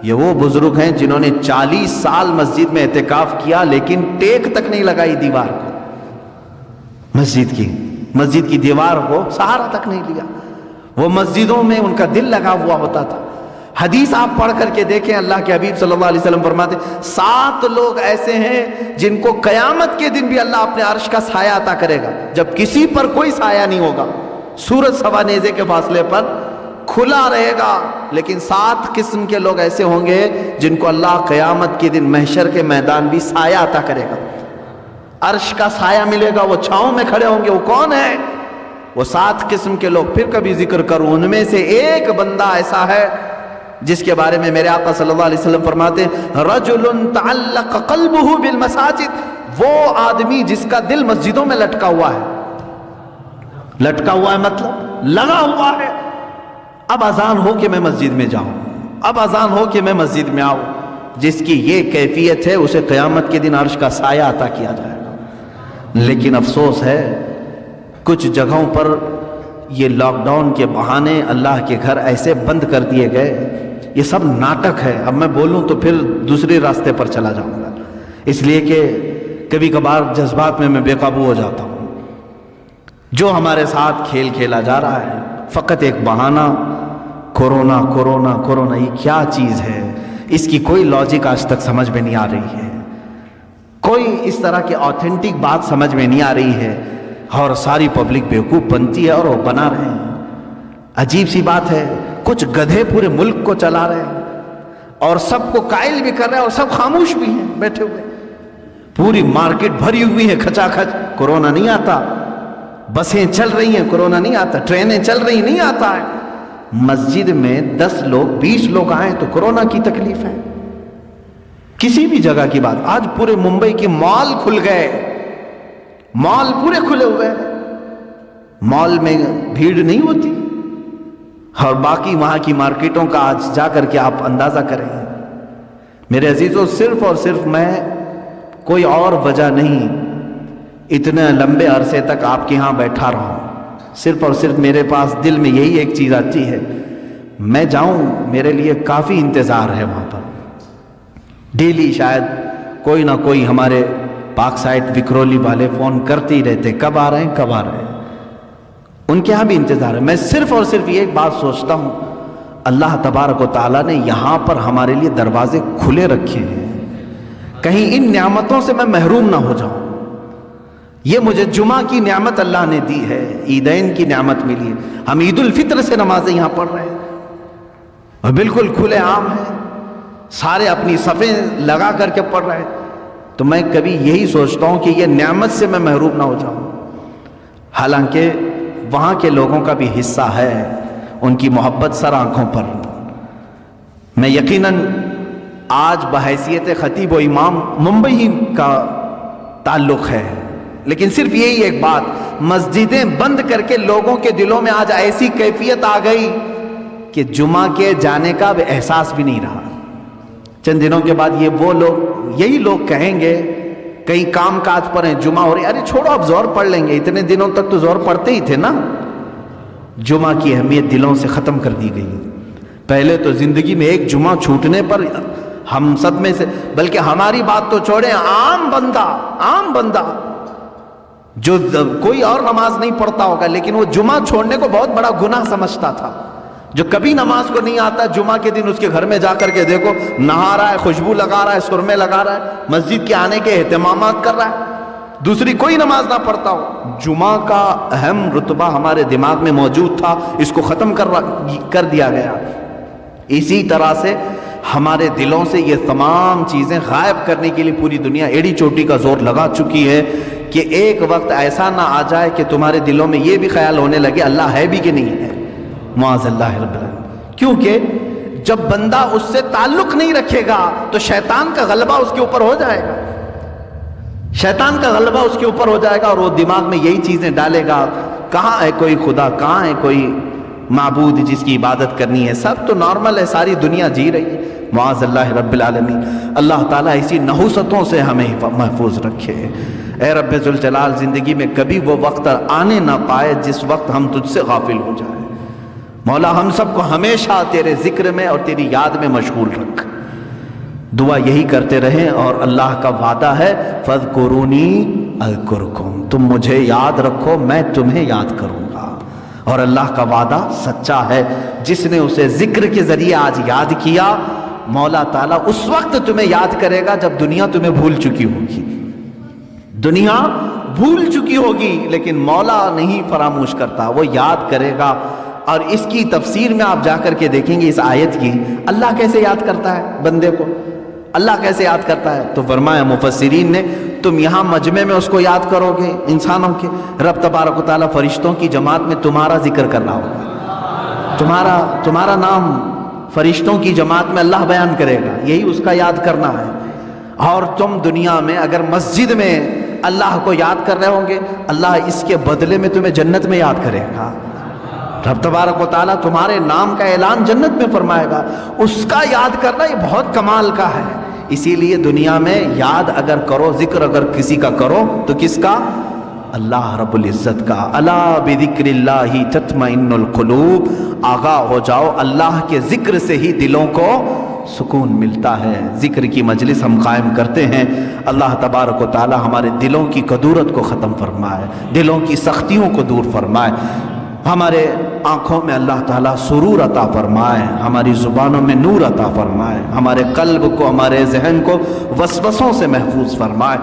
یہ وہ بزرگ ہیں جنہوں نے 40 سال مسجد میں اعتکاف کیا لیکن ٹیک تک نہیں لگائی دیوار کو، مسجد کی دیوار کو سہارا تک نہیں لیا۔ وہ مسجدوں میں ان کا دل لگا ہوا ہوتا تھا۔ حدیث آپ پڑھ کر کے دیکھیں، اللہ کے حبیب صلی اللہ علیہ وسلم فرماتے 7 لوگ ایسے ہیں جن کو قیامت کے دن بھی اللہ اپنے عرش کا سایہ عطا کرے گا، جب کسی پر کوئی سایہ نہیں ہوگا، سورج سوا نیزے کے فاصلے پر کھلا رہے گا، لیکن 7 قسم کے لوگ ایسے ہوں گے جن کو اللہ قیامت کے دن محشر کے میدان بھی سایہ عطا کرے گا، عرش کا سایہ ملے گا، وہ چھاؤں میں کھڑے ہوں گے۔ وہ کون ہے؟ وہ 7 قسم کے لوگ پھر کبھی ذکر کروں، ان میں سے ایک بندہ ایسا ہے جس کے بارے میں میرے آقا صلی اللہ علیہ وسلم فرماتے ہیں رجل تعلق قلبہ بالمساجد، وہ آدمی جس کا دل مسجدوں میں لٹکا ہوا ہے۔ لٹکا ہوا ہے مطلب لگا ہوا ہے، اب اذان ہو کہ میں مسجد میں جاؤں، اب اذان ہو کہ میں مسجد میں آؤں۔ جس کی یہ کیفیت ہے اسے قیامت کے دن عرش کا سایہ عطا کیا جائے گا۔ لیکن افسوس ہے کچھ جگہوں پر یہ لاک ڈاؤن کے بہانے اللہ کے گھر ایسے بند کر دیے گئے، یہ سب ناٹک ہے۔ اب میں بولوں تو پھر دوسرے راستے پر چلا جاؤں گا، اس لیے کہ کبھی کبھار جذبات میں بے قابو ہو جاتا ہوں۔ جو ہمارے ساتھ کھیل کھیلا جا رہا ہے فقط ایک بہانہ، کورونا کورونا کورونا، یہ کیا چیز ہے؟ اس کی کوئی لاجک آج تک سمجھ میں نہیں آ رہی ہے، کوئی اس طرح کی آتھینٹک بات سمجھ میں نہیں آ رہی ہے، اور ساری پبلک بیوقوف بنتی ہے اور وہ بنا رہے ہیں۔ عجیب سی بات ہے، کچھ گدھے پورے ملک کو چلا رہے ہیں اور سب کو قائل بھی کر رہے ہیں، اور سب خاموش بھی ہیں بیٹھے ہوئے۔ پوری مارکیٹ بھری ہوئی ہے کھچا کھچ، کورونا نہیں آتا۔ بسیں چل رہی ہیں، کورونا نہیں آتا۔ ٹرینیں چل رہی، نہیں آتا ہے۔ مسجد میں 10 لوگ 20 لوگ آئیں تو کورونا کی تکلیف ہے۔ کسی بھی جگہ کی بات، آج پورے ممبئی کے مال کھل گئے، مال پورے کھلے ہوئے، مال میں بھیڑ نہیں ہوتی، اور باقی وہاں کی مارکیٹوں کا آج جا کر کے آپ اندازہ کریں۔ میرے عزیزوں، صرف اور صرف میں، کوئی اور وجہ نہیں، اتنے لمبے عرصے تک آپ کے ہاں بیٹھا رہا ہوں، صرف اور صرف میرے پاس دل میں یہی ایک چیز آتی ہے، میں جاؤں، میرے لیے کافی انتظار ہے وہاں پر۔ ڈیلی شاید کوئی نہ کوئی ہمارے پاک سائٹ وکرولی والے فون کرتے ہی رہتے، کب آ رہے ہیں کب آ رہے ہیں، ان کے ہاں بھی انتظار ہے۔ میں صرف اور صرف یہ ایک بات سوچتا ہوں، اللہ تبارک و تعالیٰ نے یہاں پر ہمارے لیے دروازے کھلے رکھے ہیں، کہیں ان نعمتوں سے میں محروم نہ ہو جاؤں۔ یہ مجھے جمعہ کی نعمت اللہ نے دی ہے، عیدین کی نعمت ملی ہے، ہم عید الفطر سے نمازیں یہاں پڑھ رہے ہیں اور بالکل کھلے عام ہیں، سارے اپنی صفیں لگا کر کے پڑھ رہے ہیں۔ تو میں کبھی یہی سوچتا ہوں کہ یہ نعمت سے میں محروم نہ ہو جاؤں، حالانکہ وہاں کے لوگوں کا بھی حصہ ہے، ان کی محبت سر آنکھوں پر، میں یقیناً آج بحیثیت خطیب و امام ممبئی ہی کا تعلق ہے، لیکن صرف یہی ایک بات، مسجدیں بند کر کے لوگوں کے دلوں میں آج ایسی کیفیت آ گئی کہ جمعہ کے جانے کا بھی احساس بھی نہیں رہا۔ چند دنوں کے بعد یہی لوگ کہیں گے، کئی کام کاج پر ہیں، جمعہ ہو رہی، ارے چھوڑو اب زور پڑھ لیں گے، اتنے دنوں تک تو زور پڑھتے ہی تھے نا۔ جمعہ کی اہمیت دلوں سے ختم کر دی گئی۔ پہلے تو زندگی میں ایک جمعہ چھوٹنے پر ہم سب میں سے، بلکہ ہماری بات تو چھوڑیں، عام بندہ جو کوئی اور نماز نہیں پڑھتا ہوگا لیکن وہ جمعہ چھوڑنے کو بہت بڑا گناہ سمجھتا تھا۔ جو کبھی نماز کو نہیں آتا، جمعہ کے دن اس کے گھر میں جا کر کے دیکھو، نہا رہا ہے، خوشبو لگا رہا ہے، سرمے لگا رہا ہے، مسجد کے آنے کے اہتمامات کر رہا ہے، دوسری کوئی نماز نہ پڑھتا ہو۔ جمعہ کا اہم رتبہ ہمارے دماغ میں موجود تھا، اس کو ختم کر دیا گیا۔ اسی طرح سے ہمارے دلوں سے یہ تمام چیزیں غائب کرنے کے لیے پوری دنیا ایڑی چوٹی کا زور لگا چکی ہے کہ ایک وقت ایسا نہ آ جائے کہ تمہارے دلوں میں یہ بھی خیال ہونے لگے اللہ ہے بھی کہ نہیں ہے، معاذ اللہ رب العالمین۔ کیونکہ جب بندہ اس سے تعلق نہیں رکھے گا تو شیطان کا غلبہ اس کے اوپر ہو جائے گا، شیطان کا غلبہ اس کے اوپر ہو جائے گا اور وہ دماغ میں یہی چیزیں ڈالے گا، کہاں ہے کوئی خدا، کہاں ہے کوئی معبود جس کی عبادت کرنی ہے، سب تو نارمل ہے، ساری دنیا جی رہی ہے، معاذ اللہ رب العالمین۔ اللہ تعالیٰ اسی نحوستوں سے ہمیں محفوظ رکھے۔ اے رب ذوالجلال، زندگی میں کبھی وہ وقت آنے نہ پائے جس وقت ہم تجھ سے غافل ہو جائیں۔ مولا ہم سب کو ہمیشہ تیرے ذکر میں اور تیری یاد میں مشغول رکھ۔ دعا یہی کرتے رہیں، اور اللہ کا وعدہ ہے فَاذْكُرُونِي أَذْكُرْكُمْ، تم مجھے یاد رکھو میں تمہیں یاد کروں گا۔ اور اللہ کا وعدہ سچا ہے، جس نے اسے ذکر کے ذریعے آج یاد کیا، مولا تعالیٰ اس وقت تمہیں یاد کرے گا جب دنیا تمہیں بھول چکی ہوگی۔ دنیا بھول چکی ہوگی لیکن مولا نہیں فراموش کرتا، وہ یاد کرے گا۔ اور اس کی تفسیر میں آپ جا کر کے دیکھیں گے اس آیت کی، اللہ کیسے یاد کرتا ہے بندے کو، اللہ کیسے یاد کرتا ہے؟ تو فرمایا مفسرین نے، تم یہاں مجمع میں اس کو یاد کرو گے انسانوں کے، رب تبارک و تعالیٰ فرشتوں کی جماعت میں تمہارا ذکر کر رہا ہوگا، تمہارا نام فرشتوں کی جماعت میں اللہ بیان کرے گا، یہی اس کا یاد کرنا ہے۔ اور تم دنیا میں اگر مسجد میں اللہ کو یاد کر رہے ہوں گے، اللہ اس کے بدلے میں تمہیں جنت میں یاد کرے گا۔ رب تبارک و تعالیٰ تمہارے نام کا اعلان جنت میں فرمائے گا، اس کا یاد کرنا یہ بہت کمال کا ہے۔ اسی لیے دنیا میں یاد اگر کرو، ذکر اگر کسی کا کرو تو کس کا؟ اللہ رب العزت کا۔ الا بذکر اللہ تطمئن القلوب، آگاہ ہو جاؤ اللہ کے ذکر سے ہی دلوں کو سکون ملتا ہے۔ ذکر کی مجلس ہم قائم کرتے ہیں، اللہ تبارک و تعالی ہمارے دلوں کی کدورت کو ختم فرمائے، دلوں کی سختیوں کو دور فرمائے، ہمارے آنکھوں میں اللہ تعالیٰ سرور عطا فرمائے، ہماری زبانوں میں نور عطا فرمائے، ہمارے قلب کو، ہمارے ذہن کو وسوسوں سے محفوظ فرمائے۔